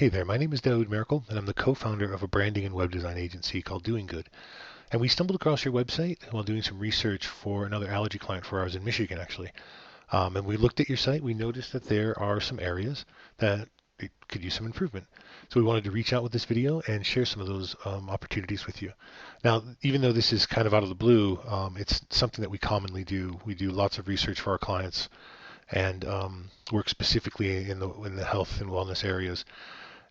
Hey there, my name is Daoud Miracle, and I'm the co-founder of a branding and web design agency called Doing Good. And we stumbled across your website while doing some research for another allergy client for ours in Michigan, actually. And we looked at your site. We noticed that there are some areas that it could use some improvement. So we wanted to reach out with this video and share some of those opportunities with you. Now, even though this is kind of out of the blue, it's something that we commonly do. We do lots of research for our clients and work specifically in the health and wellness areas.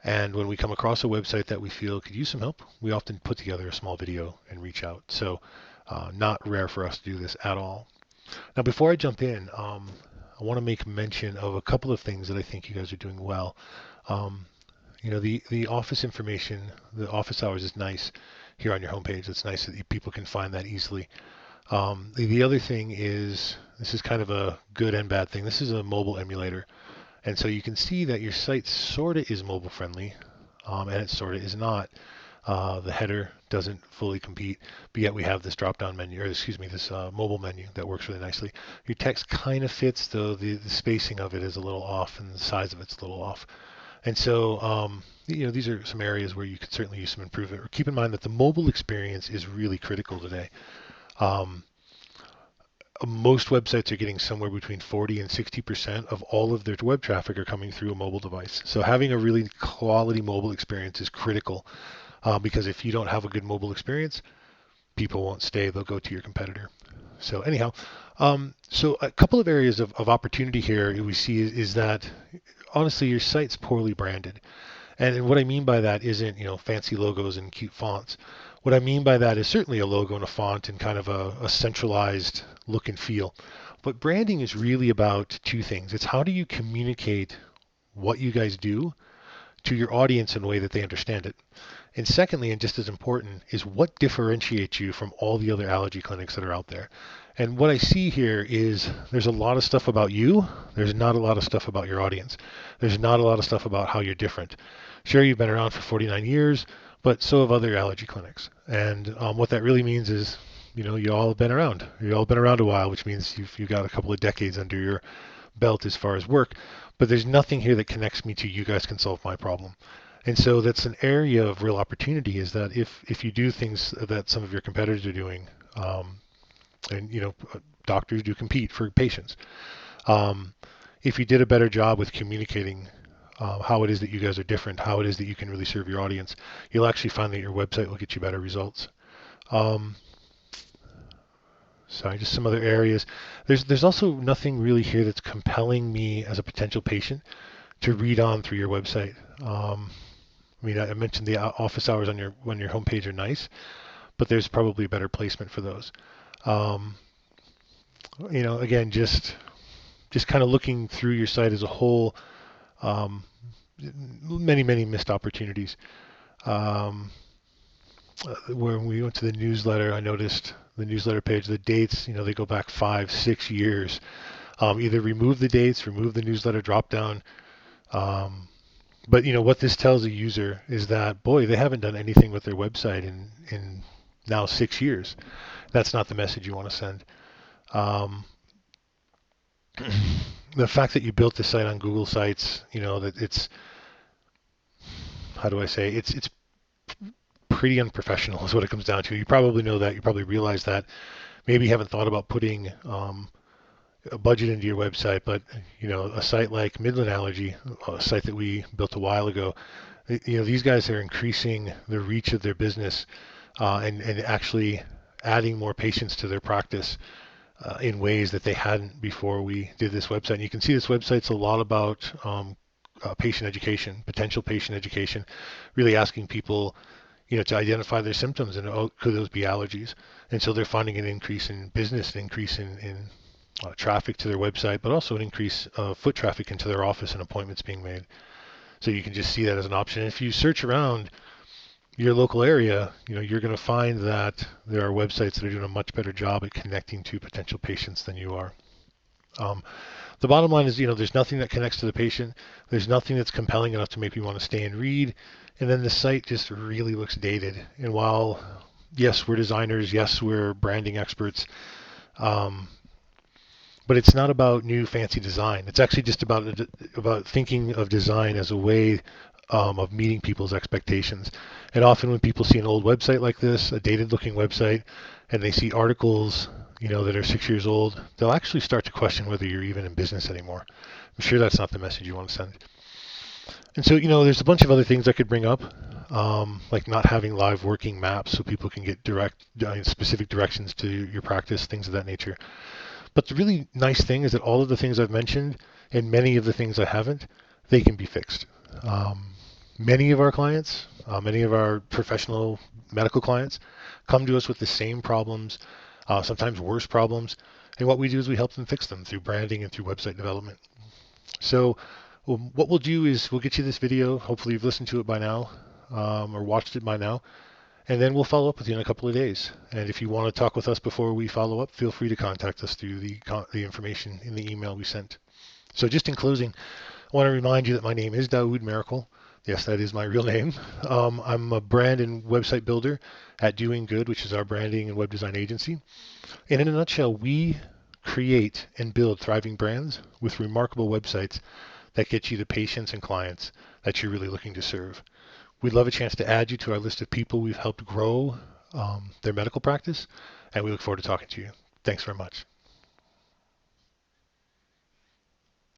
And when we come across a website that we feel could use some help, we often put together a small video and reach out. So not rare for us to do this at all. Now, before I jump in, I want to make mention of a couple of things that I think you guys are doing well. Um, the office information, the office hours is nice here on your homepage. It's nice that people can find that easily. The other thing is, this is kind of a good and bad thing. This is a mobile emulator. And so you can see that your site sort of is mobile friendly, and it sort of is not. The header doesn't fully compete, but yet we have this drop-down menu, or excuse me, this mobile menu that works really nicely. Your text kind of fits, though the spacing of it is a little off, and the size of it's a little off. And so, these are some areas where you could certainly use some improvement. Keep in mind that the mobile experience is really critical today. Um, Most websites are getting somewhere between 40 and 60% of all of their web traffic are coming through a mobile device. So having a really quality mobile experience is critical because if you don't have a good mobile experience, people won't stay. They'll go to your competitor. So anyhow, so a couple of areas of opportunity here we see is that honestly your site's poorly branded. And what I mean by that isn't, fancy logos and cute fonts. What I mean by that is certainly a logo and a font and kind of a centralized look and feel. But branding is really about two things. It's how do you communicate what you guys do to your audience in a way that they understand it. And secondly, and just as important, is what differentiates you from all the other allergy clinics that are out there. And what I see here is there's a lot of stuff about you. There's not a lot of stuff about your audience. There's not a lot of stuff about how you're different. Sure, you've been around for 49 years, but so have other allergy clinics. And what that really means is, you all have been around. You all been around a while, which means you've got a couple of decades under your belt as far as work. But there's nothing here that connects me to you guys can solve my problem. And so that's an area of real opportunity is that if you do things that some of your competitors are doing, and doctors do compete for patients. If you did a better job with communicating how it is that you guys are different, how it is that you can really serve your audience, you'll actually find that your website will get you better results. Sorry, just some other areas. There's also nothing really here that's compelling me as a potential patient to read on through your website. I mentioned the office hours on your homepage are nice, but there's probably a better placement for those. Again, just kind of looking through your site as a whole, many missed opportunities. When we went to the newsletter, I noticed the newsletter page, the dates, they go back 5-6 years. Either remove the dates, remove the newsletter drop down. But what this tells a user is that, boy, they haven't done anything with their website in now 6 years. That's not the message you want to send. The fact that you built the site on Google Sites, that it's, how do I say, it's pretty unprofessional is what it comes down to. You probably know that. You probably realize that. Maybe you haven't thought about putting a budget into your website, but a site like Midland Allergy, a site that we built a while ago, these guys are increasing the reach of their business and actually adding more patients to their practice in ways that they hadn't before we did this website. And you can see this website's a lot about patient education, potential patient education, really asking people to identify their symptoms and could those be allergies. And so they're finding an increase in business, an increase in traffic to their website, but also an increase of foot traffic into their office and appointments being made. So you can just see that as an option. If you search around your local area, you're going to find that there are websites that are doing a much better job at connecting to potential patients than you are. The bottom line is, there's nothing that connects to the patient. There's nothing that's compelling enough to make you want to stay and read. And then the site just really looks dated. And while, yes, we're designers, yes, we're branding experts, but it's not about new fancy design. It's actually just about thinking of design as a way of meeting people's expectations. And often when people see an old website like this, a dated looking website, and they see articles, that are 6 years old, they'll actually start to question whether you're even in business anymore. I'm sure that's not the message you want to send. And so, there's a bunch of other things I could bring up, like not having live working maps so people can get specific directions to your practice, things of that nature. But the really nice thing is that all of the things I've mentioned and many of the things I haven't, they can be fixed. Many of our clients, many of our professional medical clients, come to us with the same problems, sometimes worse problems. And what we do is we help them fix them through branding and through website development. So what we'll do is we'll get you this video. Hopefully you've listened to it by now, or watched it by now. And then we'll follow up with you in a couple of days. And if you want to talk with us before we follow up, feel free to contact us through the information in the email we sent. So just in closing, I want to remind you that my name is Dawood Miracle. Yes, that is my real name. I'm a brand and website builder at Doing Good, which is our branding and web design agency. And in a nutshell, we create and build thriving brands with remarkable websites that get you the patients and clients that you're really looking to serve. We'd love a chance to add you to our list of people we've helped grow their medical practice, and we look forward to talking to you. Thanks very much.